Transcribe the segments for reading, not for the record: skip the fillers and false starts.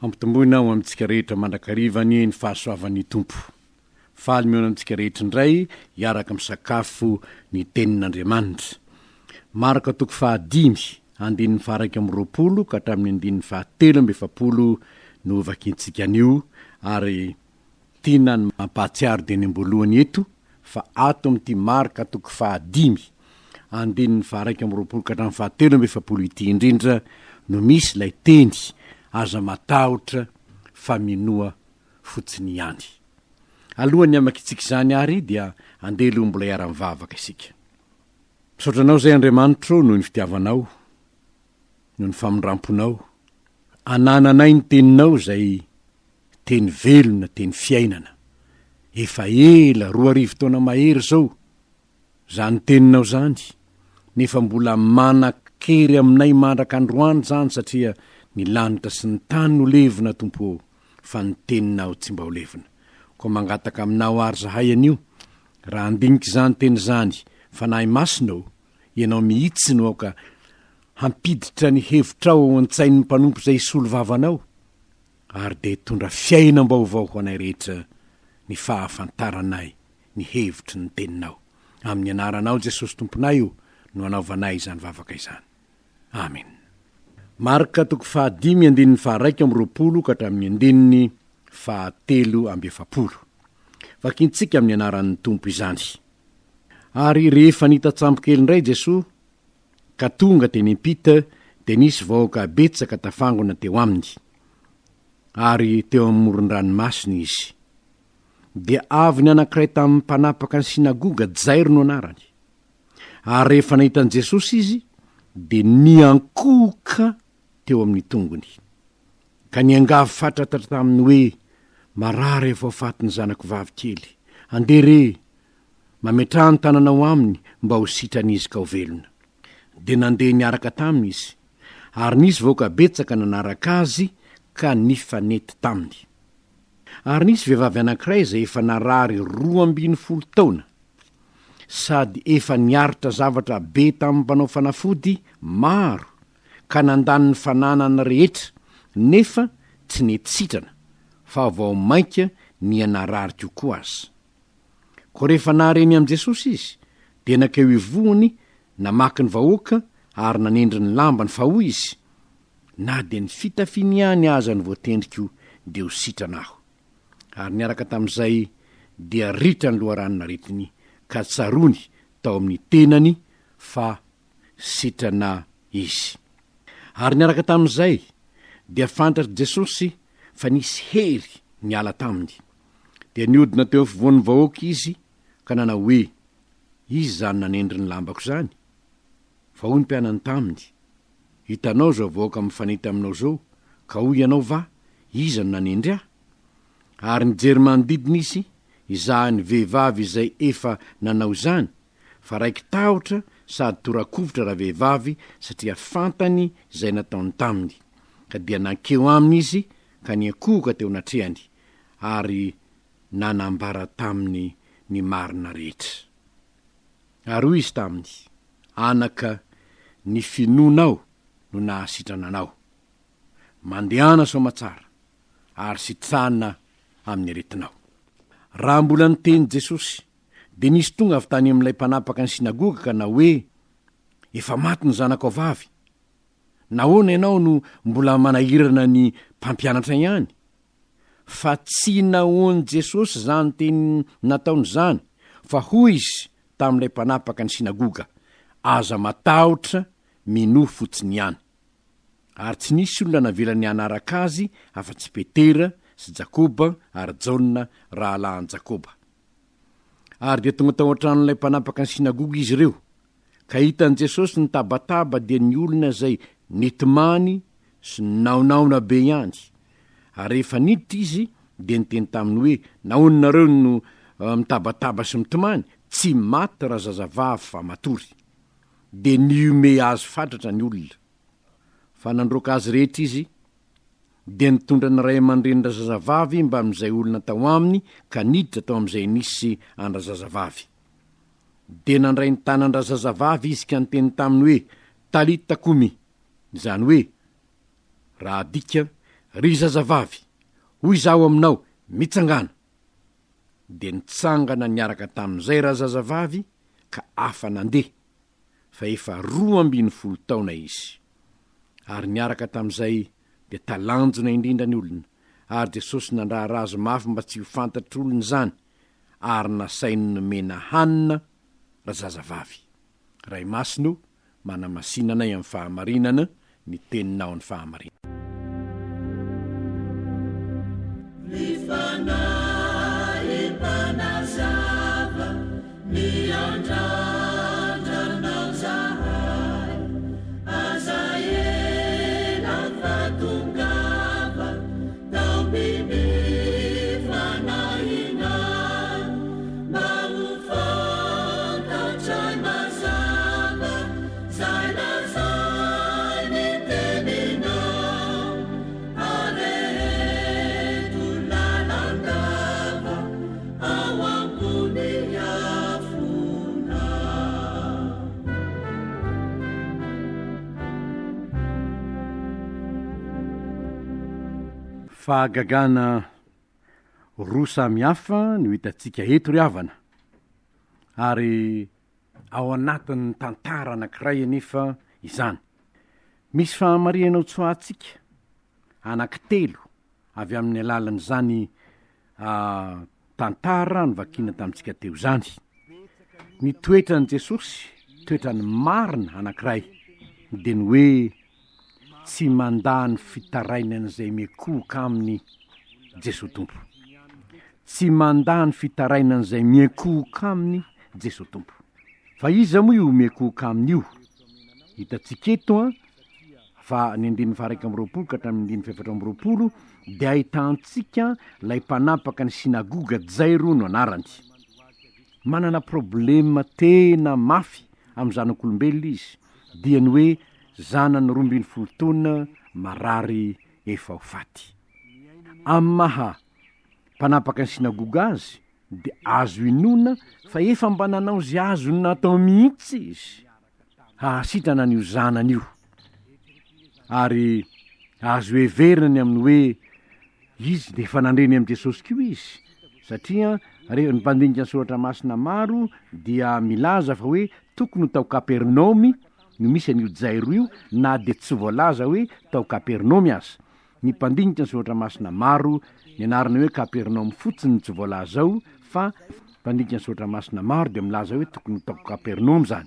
Ampitomboinao amintsika rehetra mandrakarivany ny fahasoavan'ny tompo. Faly miona amintsika rehetra indray hiaraka misakafo ny tenin'Andriamanitra. Marka 5 andininy 2 ka hatramin'ny andininy 7 no vakintsika anio, ary tiana ny mampahatsiaro de ny amboalohany eto fa ato amin'ity Marka 5 andininy 2 ka hatramin'ny 7 ity indrindra no misy ilay teny aza matahotra faminoa fotsiny ihany. Alohan'ny amakitsika izany ary dia andelo mbola iara-mivavaka isika. Misaotranao zay Andriamanitro noho ny fitiavanao, noho ny famindramponao, anananay ny teninao zay teny velona, teny fiainana. Efa ela 2 taona mahery zao zany teninao zany, nefa mbola manan-kery aminay mandraka androany zany, satria ny lanitra sy ny tany no levina tompo, fa ny teninao tsy mba ho levina. Koa mangataka aminao ary zahay anio, raha andiniky zany teny zany, fa nahy masinao, ianao mihitsiny aoka hampiditra ny hevitrao ao an-tsain'ny mpanompo zay isolo vavanao, ary de tondra fiainam-baovao ho anay rehetra ny fahafantaranay ny hevitry ny teninao. Amin'ny anaranao Jesosy tomponay io no anaovanay izany vavaka izany. Amen. Marka 5 andininy 1 ka hatramin'ny andininy 7. Vakintsika amin'ny anaran'ny tompo izany. Ary rehefa nitatsampo-kely indray Jesosy ka tonga teny impita, de nisy vahoaka betsaka tafangona teo aminy, ary teo amoron-dranomasina izy. Dia avy ny anankiray tamin'ny mpanapaka ny sinagoga, Jairo no anarany. Ary rehefa nahitan'i Jesosy izy, de niankoka teo amin'ny tongony, ka niangavy fatratra taminy hoe, marary efa fatiny zanako vavikely, andere mametrahany tananao aminy mba ho sitran'izy ka ho velona. De nandeha niaraka taminy izy, ary nisy vahoaka betsaka nanaraka azy ka nifanety taminy. Ary nisy vehivavy anankiray zay efa narary 12 taona, sady efa niaritra zavatra be tamin'ny mpanao fanafody maro, ka nandany ny fananany rehetra, nefa tsy nety sitrana, fa vao mainka ny anarary kokoa azy. Ko rehefa nahareny am' Jesosy izy, de nakeo ivohony, namaky ny vahoaka ary nanendry ny lambany, fa hoy izy, na de ny fitafiny ihany aza ny voatendriko de ho sitrana aho. Ary niaraka tam'izay dia ritra ny loharanona retiny, ka tsarony tao amin'ny tenany fa sitrana izy. Ary niaraka tam'izay dia fantatry Jesosy fa nisy hery niala taminy, dia niodina teo afovoan'ny vahoaka izy ka nanao hoe, izy zany nanendry ny lambako zany? Fa hoy ny mpianany taminy, hitanao zao vahoaka mifanety aminao zao, ka hoy ianao va, iza no nanendry ahy? Ary nijery manodidina izy, izahany vehivavy izay efa nanao izany, fa raiky tahotra sady torakovitra raha vehivavy, satria fantany izay nataony taminy. Ka dia nankeo aminy izy ka niankohoka teo natrehany, ary nanambara taminy ny marina rehetra. Ary hoy izy taminy, anaka ny finonao no nahasitrananao, mandehana somatsara ary sitrana amin'ny aretinao. Raha mbola niteny Jesosy, de nisy tonga avy tany amin'ilay mpanapaka ny sinagoga ka na hoe, efa maty ny zanako vavy, nahoana ianao no mbola manahirana ny mpampianatra ihany? Fa tsy nahoany Jesosy zany teny nataony zany, fa hoy izy tam'ilay mpanapaka ny sinagoga, aza matahotra minoa fotsiny ihany. Ary tsy nisy olona navelany anaraka azy afa-tsy Petera sy Jakoba ary Jaona rahalahy Jakoba. Ary dia tonga tao an-tranon'ilay mpanapaka ny sinagoga izy ireo, ka hitan'i Jesosy ny tabataba dia ny olona zay netimany sy naonaona be ihany. Ary rehefa niditra izy dia niteny taminy hoe, nahoninareo no mitabataba sy mitomany? Tsy maty raha zazavavy fa matory. De niome azy fatratra ny olona. Fa nandroka azy rehetra izy, dia nitondra ny ray aman-drenindra zazavavy mba amin'izay olona tao aminy, ka niditra tao amin'izay nisy andra zazavavy. De nandray ny tanandra zazavavy izy ka niteny taminy hoe, talita kumi, izany hoe, raha dika, ry zazavavy, hoy zaho aminao, mitsangana. De nitsangana niaraka tamin'izay raha zazavavy ka afa nandeha, fa efa 12 taona izy. Ary niaraka tamin'izay de talanjona indrindra ny olona, ary Jesosy nandrara azy mafy mba tsy ho fantatry olona zany, ary nasainy nomena hanina ra zazavavy. Ray masino, manamasinanay amin'ny fahamarinana, ny teninao ny fahamarinana. Fahagagana roa samihafa no hitantsika eto ry havana, ary ao anatin'ny tantara anankiray anefa izany. Misy fahamarinana tsoatsika anankitelo avy amin'ny alalan'izany tantara novakina tamintsika teo zany. Ny toetrany Jesosy, toetrany marina anankiray, de ny hoe tsy mandany fitarainana izay miekoka aminy Jesosy Tompo. Tsy mandany fitarainana izay miekoka aminy Jesosy Tompo. Fa iza moa io miekoka amin'io? Hitantsika eto fa ny 120 ka hatramin'ny 120 de ahitantsika lay mpanapaka ny sinagoga Jairo no anarany. Manana problema tena mafy amin'ny zanak'olombelona izy, dia ny hoe zanany 12 taona marary efa ho faty. Amin'ny maha mpanapaka ny sinagoga azy de azo inona fa efa mba nanao zay azo natao mihitsy izy hahasitrana an'io zanany io, ary azo heveriny amin'ny hoe izy de efa nandreny amin'i Jesosy kio izy, satria ny mpandinika ny soratra masina maro dia milaza fa hoe tokony ho tao Kapernaomy no misy an'io Jairo io, na de tsy voalaza hoe tao Kapernaomy aza. Ny mpandinika ny soratra masina maro ny anarany hoe Kapernaomy fotsiny tsy voalaza ao, fa mpandinika ny soratra masina maro de milaza hoe tokony ho tao Kapernaomy zany.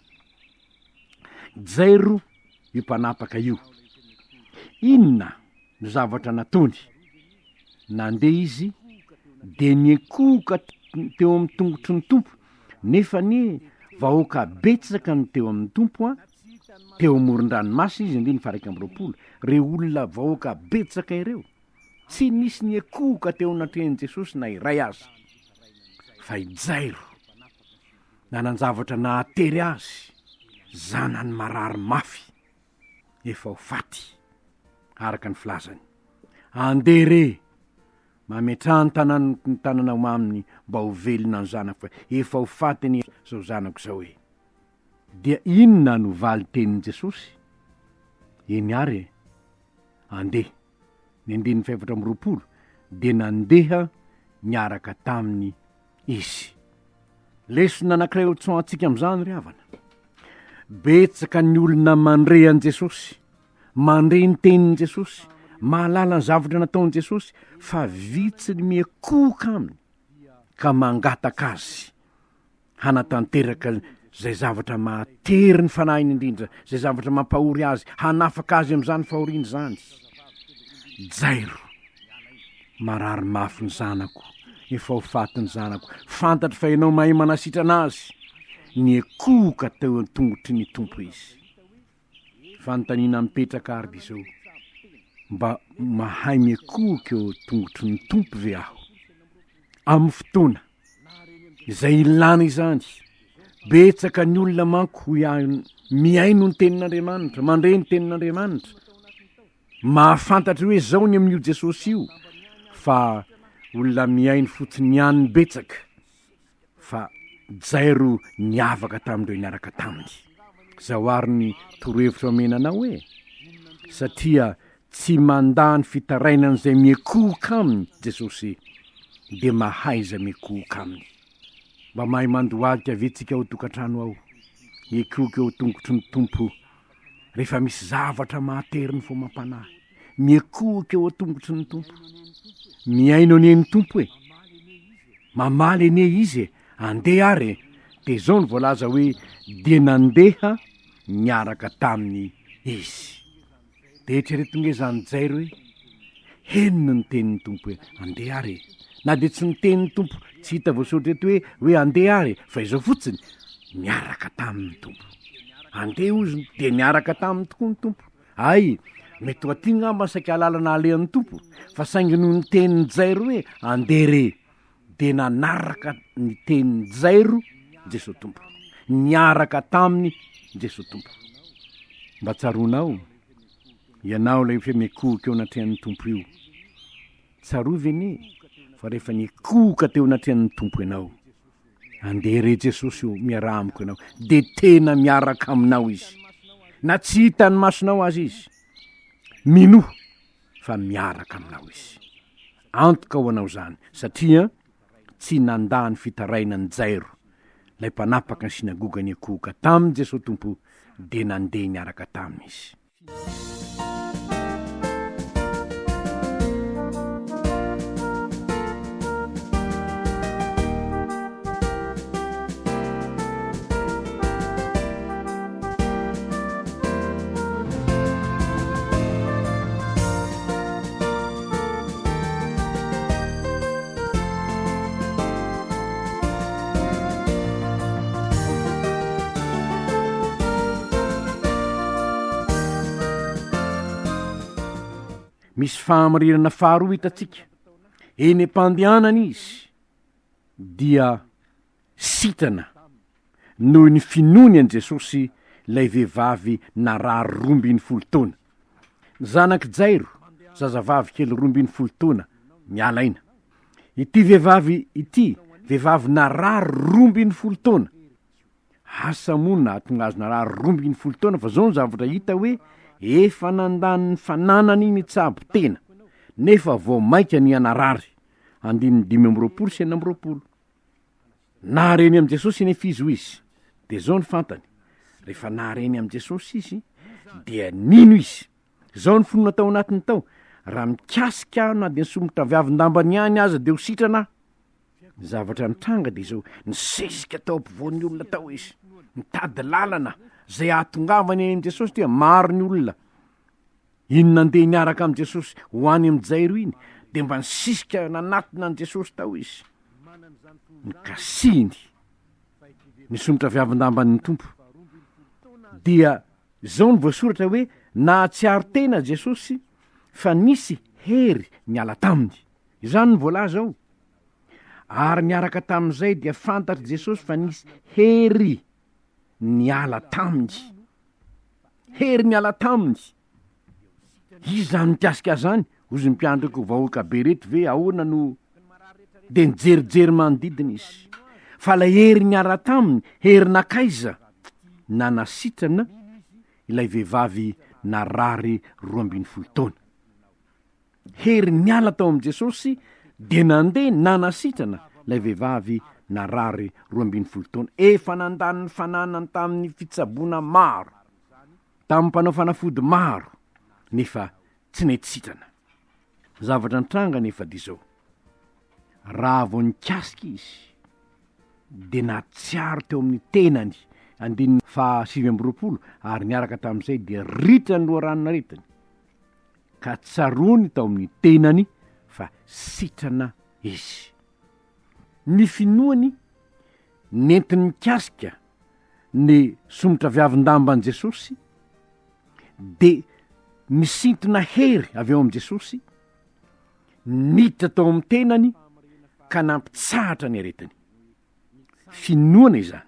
Jairo io mpanapaka io, inona no zavatra natony? Nandeha izy de niekoka teo amin'ny tongotry ny Tompo, nefa ny vahoaka betsaka ny teo amin'ny Tompo teo amoron-dranomasina izy 120. Reo olona vahoaka betsaka ireo tsy nisy niekoka teo anatrehany Jesosy na iray azy. Fa i Jairo nananjavatra nahatery azy, zanany marary mafy efa ho faty araka ny filazany. Andere mametrahany tanana maminy mba ho velona ny zanako, efa ho faty ny zao zanako zao hoe. Dia inona no valy tenin'i Jesosy? Eny ary andeha ny 120 de nandeha niaraka taminy izy. Lesona anankiray tsoantsika amin'izany ry havana. Betsaka ny olona mandre an' Jesosy, mandre ny tenin'i Jesosy, mahalala ny zavatra nataon'i Jesosy, fa vitsy ny miekoka aminy ka mangataka azy hanatanteraka zay zavatra mahatery ny fanahiny indrindra, zay zavatra mampahory azy, hanafaka azy amin'izany fahoriany zany. Jairo, marary mafy ny zanako, efa ho faty ny zanako, fantatry fa ianao mahay manasitrana azy, niekoka teo tongotry ny Tompo izy. Fanontaniana mipetraka ary zao, mba mahay miekoka eo tongotry ny Tompo ve aho? Amin'ny fotoana izay ilana izany, betsaka ny olona manko miaino ny tenin'Andriamanitra, mandre ny tenin'Andriamanitra, mahafantatra hoe zao ny amin'io Jesosy io, fa olona miaino fotsiny ihany betsaka. Fa Jairo niavaka tamindreo niaraka taminy. Zao ary ny torohevitra omenanao hoe, satria tsy mandany fitarainan'izay miekoka aminy Jesosy de mahaiza miekoka aminy. Mba mahay mandohalika avetsika ao tokantrano ao, miekoka eo tongotry ny tompo rehefa misy zavatra mahateriny fo mampanahy, miekoka eo tongotry ny tompo, miaino aneny tompo mamaly ene izy andeha ary de zao ny voalaza hoe de nandeha miaraka taminy izy. De eritreretinge zany jairo hoe henony ny tenin'ny tompo hoe andeha ary, na de tsy ny tenin'ny tompo tsy hita voasoratra eto hoe andeha ary, fa izao fotsiny miaraka tamin'ny tompo. Andeha ozy de miaraka taminy tokoa ny tompo. Ay, mety ho aty ngamba saika lalana alehan'ny tompo, fa saingy noho ny tenin'ny jairo hoe andeha re, de nanaraka ny tenin'ny jairo Jesosy tompo, niaraka taminy Jesosy tompo. Mba tsaronao ianao lay fe miekoka eo anatrehan'ny tompo io, tsarovy anie fa rehefa nikoka teo anatrehan'ny tompo ianao, andeha re Jesosy io miarah amiko ianao, de tena miaraka aminao izy, na tsy hitany masonao azy izy, minoho fa miaraka aminao izy. Antoka ho anao zany satria tsy nandany fitarainany jairo lay mpanapaka ny sinagoga nikoka tamin'ny Jesosy tompo de nandeha niaraka taminy izy. Misy fahamarinana faharoa hitatsika eny am-pandehanana izy dia sitana noho ny finony an Jesosy lay vehivavy narary 12 taona. Zanaky Jairo, zazavavy kely 12 taona, mialaina. Ity vehivavy ity, vehivavy narary 12 taona, asa mona atonga azy narary 12 taona, fa zao ny zavatra hita hoe efa nandany ny fananany iny tsabo tena, nefa vao maika ny anarary. 5:20. Nahareny am Jesosy nefa izy ho izy, de zao ny fantany, rehefa nahareny am Jesosy izy dia nino izy. Zao ny fonona tao anatiny tao, raha mikasika na de nisomotra viavin-dambany ihany aza de ho sitrana. Zavatra nitranga de zao, nisesika tao ampovoan'ny olona tao izy, mitady lalana zay ahatongavany am Jesosy dia maro ny olona. Iny nandeha niaraka am Jesosy ho any am Jairo iny, de mba nisisika nanatina an Jesosy tao izy, nikasiny nisomotra viavin-damban'ny tompo. Dia zao ny voasoratra hoe nahatsiaro tena Jesosy fa nisy hery niala taminy. Izany ny voalaza ao. Ary niaraka tamin'izay dia fantatry Jesosy fa nisy hery niala taminy. Hery niala taminy. Izy zany mikasika zany, ozy mpiandroko vahoaka be reto ve ahoana no de nijerijery manodidina izy. Fa la hery niala taminy, hery nakaiza, nanasitrana ilay vehivavy narary 12 taona. Hery niala tao am Jesosy de nandeha nanasitrana ilay vehivavy narary 12 taona. Efa nandany ny fananany tamin'ny fitsaboana maro, tamin'ny mpanao fanafody maro, nefa tsy nety sitrana. Zavatra nitranga nefa de zao, raha vao nikasika izy de natsiaro teo amin'ny tenany 5:20, ary niaraka tamin'izay de ritra ny loharanona retiny, ka tsarony tao amin'ny tenany fa sitrana izy. Ny finoany nentiny mikasika ny somotra viavin-damban Jesosy de nisintona hery avy eo am Jesosy, niditra tao amin'ny tenany ka nampitsahatra ny aretiny. Finoana izany.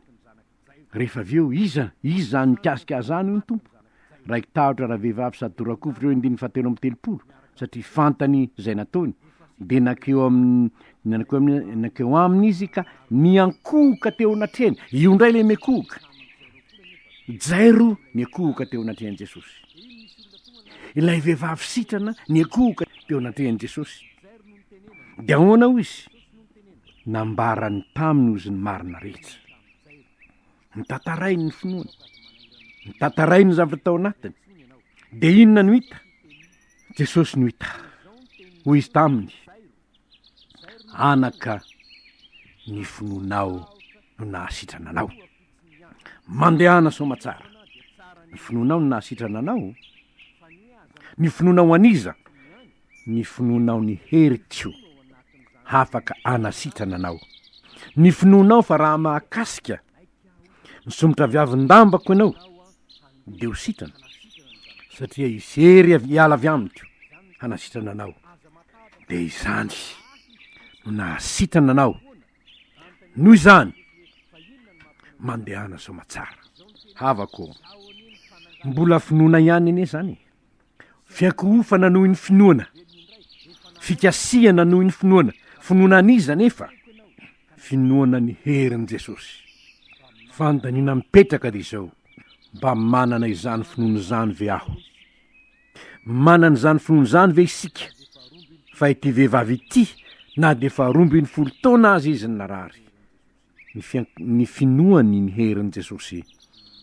Rehefa aveo iza zany mikasika zany ny tompo. Raiky tahotra raha vehivavy sady torakofitra eo 7:30, satria fantany zay nataony, de nakeo aminy izy ka niankoka teo anatrehany. Io ndray le miekoka. Jairo miekoka teo anatrehany Jesosy. ilay vehivavy sitrana ny akohoka teo anatrehan'i Jesosy. Dia ahoana ho izy? Nambarany taminy ozy ny marina rehetra. Mitantarainy ny finoana, mitantarainy ny zavatra tao anatiny. Dia inona no hita? Jesosy no hita. Hoy izy taminy, anaka ny finoanao no nahasitrana anao. Mandehana somatsara. Ny finoanao no nahasitrana anao. Ny finoanao aniza? Ny finoanao ny heritio hafaka anasitrana anao. Ny finoanao fa raha mahakasika misomotra viavin-dambako ianao dia ho sitrana, satria isery hiala avy amiko hanasitrana anao. Dia izany no nahasitrana anao. Noho izany mandehana somatsara. Havako, mbola finoana ihany anie zany. Fiakohofana noho ny finoana, fikasiana noho ny finoana. Finoana aniza nefa? Finoana ny herin'i Jesosy. Fandaniana mipetraka dia izao, mba manana izany finoana izany ve aho? Manana izany finoana izany ve isika? Fa ity vehivavy ity, na dia fa 12 taona azy izy ny narary. Ny finoany ny herin'i Jesosy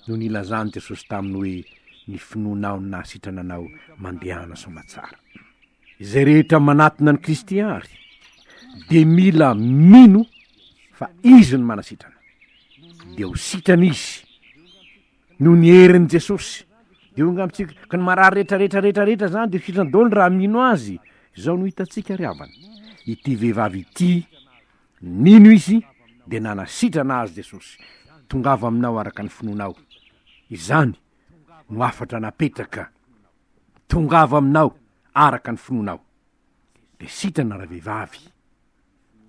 no nilazany Jesosy taminy hoe ny finoanao no nahasitrana anao, mandehana somatsara. Izay rehetra manatina ny Kristy ary dia mila mino fa izy no manasitrana. Dia ho sitrana izy no ny herin'i Jesosy. Dia ho ngamitsika ka ny marary rehetra zany dia sitrana daholo raha mino azy. Izao no hitantsika ry havana. Ity vehivavy ity, nino izy dia nanasitrana azy Jesosy. Tongava aminao araka ny finoanao. Izany no afatra napetraka. Tongava aminao araka ny finoanao. Dia sitrana raha vehivavy.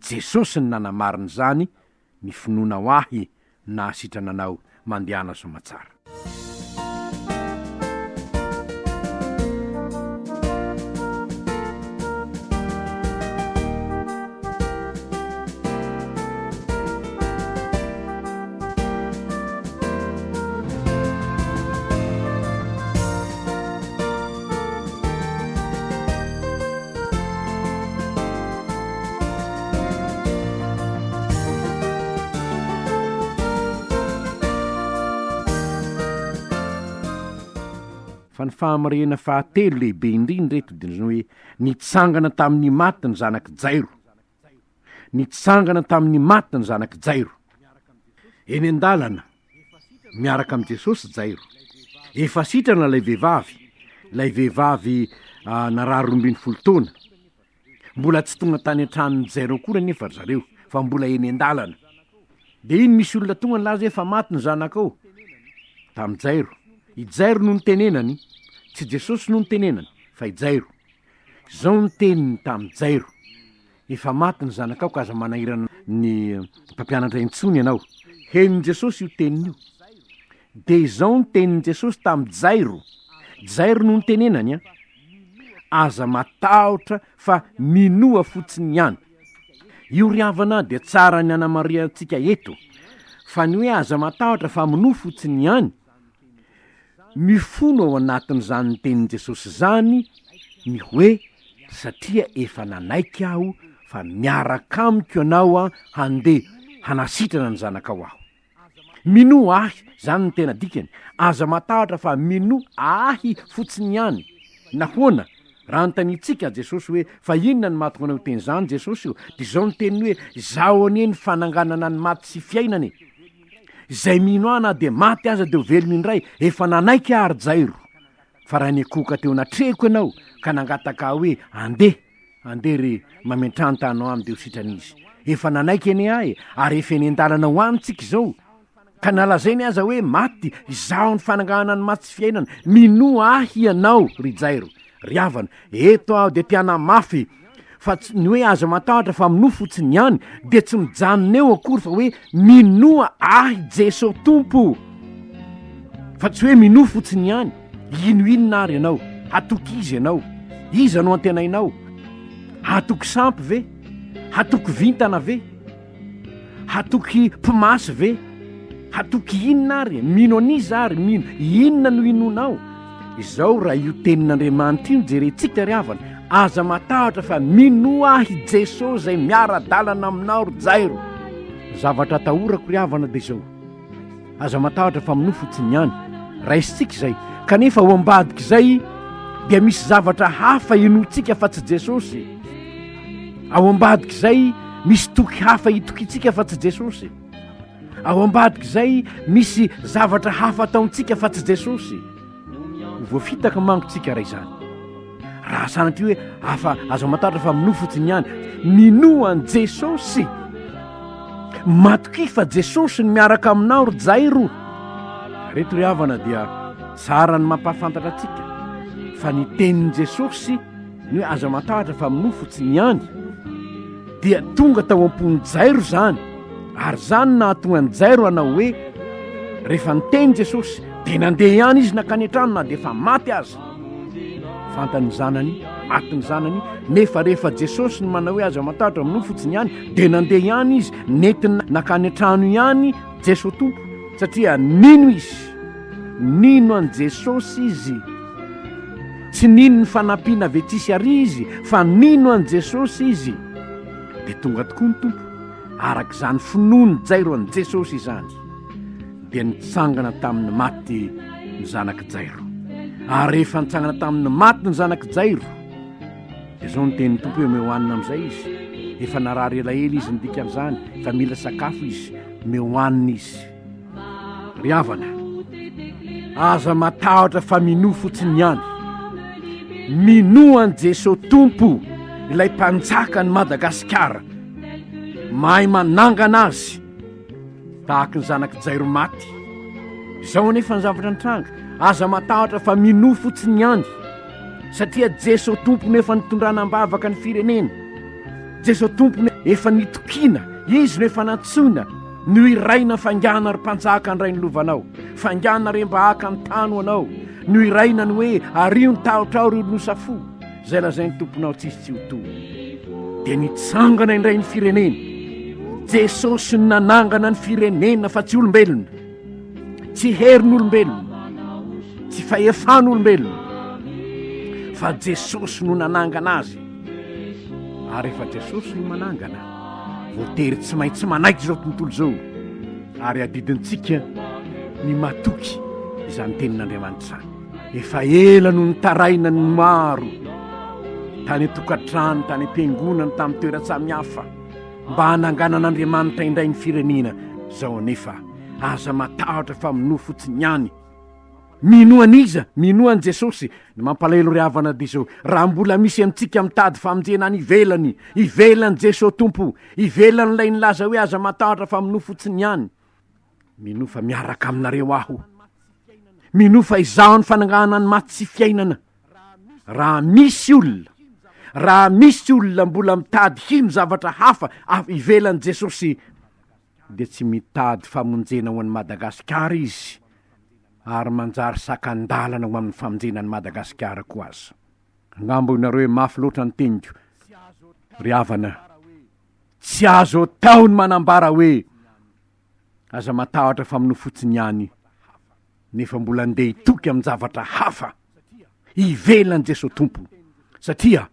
Jesosy ny nanamariny zany, ny finoanao ahy nahasitrana anao, mandehana somatsara. Fa ny fahamarena fahatelo lehibe indrindra reto dia ny hoe nitsangana tamin'ny maty ny zanaky Jairo. Nitsangana tamin'ny maty ny zanaky Jairo. Eny an-dalana miaraka amin'ny Jesosy Jairo. Efa sitrana lay vehivavy narary 12 taona. Mbola tsy tonga tany an-tranon'ny Jairo koa nefa zareo, fa mbola eny an-dalana. Dia iny misy olona tonga nylaza efa maty ny zanakao tamin'ny Jairo. I Jairo no nitenenany, tsy Jesosy no nitenenany, fa i Jairo. Zao ny teniny tamin'ny Jairo, efa maty ny zanakao ka aza manahirana ny mpampianatra intsony ianao. Henin'i Jesosy io teniny io. Dia izao ny tenin'i Jesosy tamin'ny Jairo. Jairo no nitenenany, aza matahotra fa minoa fotsiny ihany. Io ry havana dia tsara ny Ana-Maria antsika eto, fa ny hoe aza matahotra fa minoa fotsiny ihany, mifono ao anatin'izany ny tenin'i Jesosy zany ny hoe satria efa nanaiky aho fa miaraka amiko ianao handeha hanasitrana ny zanakao aho. Mino ahy, zany ny tena dikany. Aza matahotra fa mino ahy fotsiny ihany. Nahoana? Raha ntanitsika Jesosy hoe fa inona ny mahatonga anao teny zany Jesosy io? Dia izao ny teniny hoe zaho anie ny fananganana ny maty sy fiainany. Zay mino ana dia maty aza dia ho velony indray, efa nanaiky ary Jairo. Fa raha ny akohoka teo natrehiko ianao ka nangataka hoe andeha ry mametrantanao aminy dia ho sitran'izy. Efa nanaiky eny ahy ary efa eny an-dalana ho antsika izao. Ka nalazainy aza hoe maty, izaho ny fananganana ny maty sy fiainana. Mino ahy ianao ry Jairo. Ry havana, eto aho dia tiana mafy. Fa ny hoe aza matahotra fa mino fotsiny ihany dia tsy mijanona eo akory fa hoe minoa ahy Jesosy Tompo. Fa tsy hoe mino fotsiny ihany. Ino ary ianao? Hatoky izy ianao? Iza no antenainao? Hatoky sampy ve? Hatoky vintana ve? Hatoky mpimasy ve? Hatoky inona ary? Mino aniza ary mino? Inona no inonao? izao raha io tenin'Andriamanitra io jerentsika ry havana, aza matahotra fa mino ahy Jesosy zay miara-dalana aminao ry jairo. Zavatra tahorako ry havana dia izao, aza matahotra fa mino fotsiny ihany, raisitsika izay, kanefa ho ambadika izay dia misy zavatra hafa inotsika fa tsy Jesosy. Ao ambadika izay misy toky hafa itokitsika fa tsy Jesosy. Ao ambadika izay misy zavatra hafa ataontsika fa tsy Jesosy. Voafitaka mangotsika raha izany. Raha sanatria hoe afa azo matahotra fa mino fotsiny ihany, mino an Jesosy. Matoky fa Jesosy ny miaraka aminao ry jairo. Reto ry havana dia tsara ny mampahafantatra atsika fa ny tenin'i Jesosy ny hoe aza matahotra fa mino fotsiny ihany dia tonga tao am-pony jairo zany. Ary zany nahatonga ny jairo hanao hoe rehefa niteny Jesosy dia nandeha ihany izy nakany an-trano na dia efa maty azy. Fantany zanany, maty ny zanany, nefa rehefa Jesosy no manao hoe aza matahotra mino fotsiny ihany dia nandeha ihany izy nentina nakany an-trano ihany Jesosy tompo, satria nino izy, nino an Jesosy izy. Tsy nino ny fanampiana vetisy ary izy, fa nino an Jesosy izy. Dia tonga tokoa ny tompo araka izany finoany jairo an Jesosy izany dia nitsangana tamin'ny maty ny zanaky jairo. Ary rehefa nitsangana tamin'ny maty ny zanaky jairo dia izao ny tenin'ny tompo hoe mehoanina amin'izay izy. Efa narary elaela izy nidika an'izany, fa mila sakafo izy, mehoanina izy. Ry havana, aza matahotra fa mino fotsiny ihany, mino an Jesosy tompo, ilay mpanjaka ny Madagasikara, mahay manangana azy tahaka ny zanaky jairo maty. Izao anefa ny zavatra nitranga, aza matahotra fa mino fotsiny ihany, satria Jesosy tompo nefa nitondrana ambavaka ny firenena. Jesosy tompo efa nitokiana, izy no efa natsoina no iraina fangana ry mpanjaka ny ray ny lovanao, fangana rembahaka ny tano anao, no iraina ny hoe ario ny tahotra ao ry olon'osafo zay lazainy tomponao tsisy tsy ho toa. Dia nitsangana indray ny firenena. Jesosy no nanangana ny firenena fa tsy olombelona, tsy herin'olombelona, tsy fahefan'olombelona, fa Jesosy no nanangana azy. Ary rehefa Jesosy no manangana, voatery tsy maintsy manaiky izao tontolo izao. Ary adidintsika ny matoky izany tenin'Andriamanitra izany. Efa ela no nitaraina ny maro tany tokantrano, tany am-piangonana, tamin'ny toeran-tsamihafa mba hananganan'Andriamanitra indray ny firenena. Zao anefa aza matahotra fa mino fotsiny ihany, mino aniza, mino an Jesosy. Ny mampalahelo ry havana dia izao, raha mbola misy amintsika mitady famonjena any ivelany, ivelany Jesosy tompo, ivelany ilay nilaza hoe aza matahotra fa mino fotsiny ihany, mino fa miaraka aminareo aho, mino fa izaho ny fanangana ny maty sy fiainana. Raha misy olona mbola mitady hino zavatra hafa ivelan' Jesosy dia tsy mitady famonjena ho an'ny Madagasikara izy, ary manjary sakan-dalana ho amin'ny famonjenan'ny Madagasikara koa aza. Ngambo nareo mafy loatra ny teniko ry havana, tsy azo atao ny manambara hoe aza matahotra fa mino fotsiny ihany, nefa mbola andeha hitoky amin'ny zavatra hafa ivelan' Jesosy tompo, satria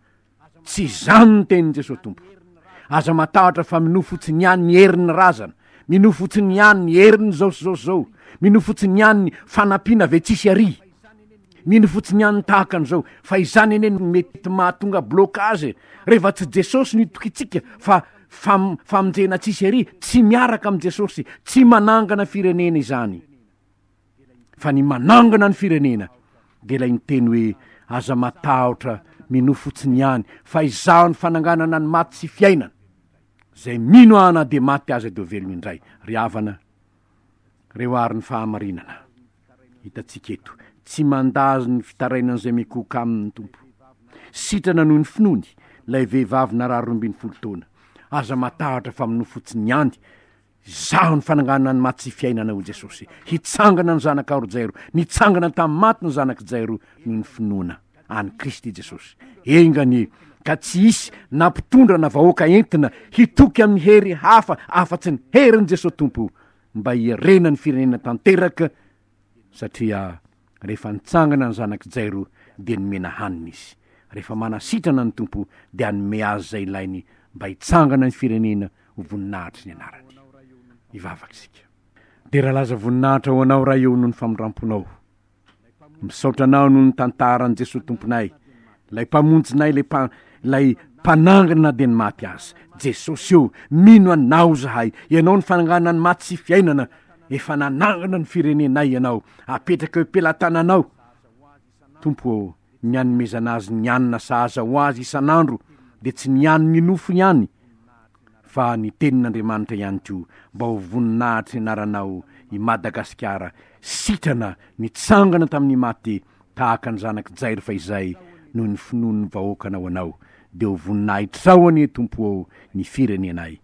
tsy izany ny tenin'i Jesosy tompo. Aza matahotra fa mino fotsiny ihany ny herin'ny razana, mino fotsiny ihany ny herin'ny zao, mino fotsiny ihany ny fanampiana vetsisy ary, mino fotsiny ihany ny tahaka an'izao. Fa izany ene mety mahatonga blocage rehefa tsy Jesosy no itokitsika, fa famonjena tsisy ary, tsy miaraka amin'ny Jesosy, tsy manangana firenena izany. Fa ny manangana ny firenena dia ilay niteny hoe aza matahotra mino fotsiny ihany, fa izaho ny fananganana ny maty sy fiainana, zay mino ana dia maty aza dia velony indray. Ry havana, reo ary ny fahamarinana hitatsika eto, tsy mandazy ny fitarainana izay mikoka amin'ny tompo. Sitrana noho ny finoany ilay vehivavy narary 12 taona, aza matahotra fa mino fotsiny ihany, izaho ny fananganana ny maty sy fiainana ho Jesosy. Hitsangana ny zanaka ro jairo, nitsangana tamin'ny maty ny zanaky jairo noho ny finoana any Kristy Jesosy. Engany ka tsy isy nampitondra na vahoaka entina hitoky amin'ny hery hafa afa-tsy ny herin'i Jesosy tompo mba hierena ny firenena tanteraka, satria rehefa nitsangana ny zanaky jairo dia nomena hanina izy. Rehefa manasitrana ny tompo dia anome azy zay ilainy mba hitsangana ny firenena ho voninahitry ny anarany. Ivavaka isika. De raha laza voninahitra ho anao raha eo noho ny famindramponao, misaotra anao noho ny tantaran' Jesosy tomponay, lay mpamonjinay, lay mpanangana de ny maty azy. Jesosy eo, mino anao zahay, ianao ny fanangana ny maty sy fiainana, efa nanangana ny firenenay ianao, apetraka eo am-pelantananao. Tompo, ny anomezana azy ny anina sahaza ho azy isan'andro, de tsy ny aniny nofo ihany, fa ny tenin'Andriamanitra ihany ko, mba ho voninahitry anaranao i Madagasikara, sitrana nitsangana tamin'ny maty tahaka ny zanaky Jairo fa izay noho ny finoan'ny vahoakanao anao, de ho voninahitry sao anie tompo ny firenenay.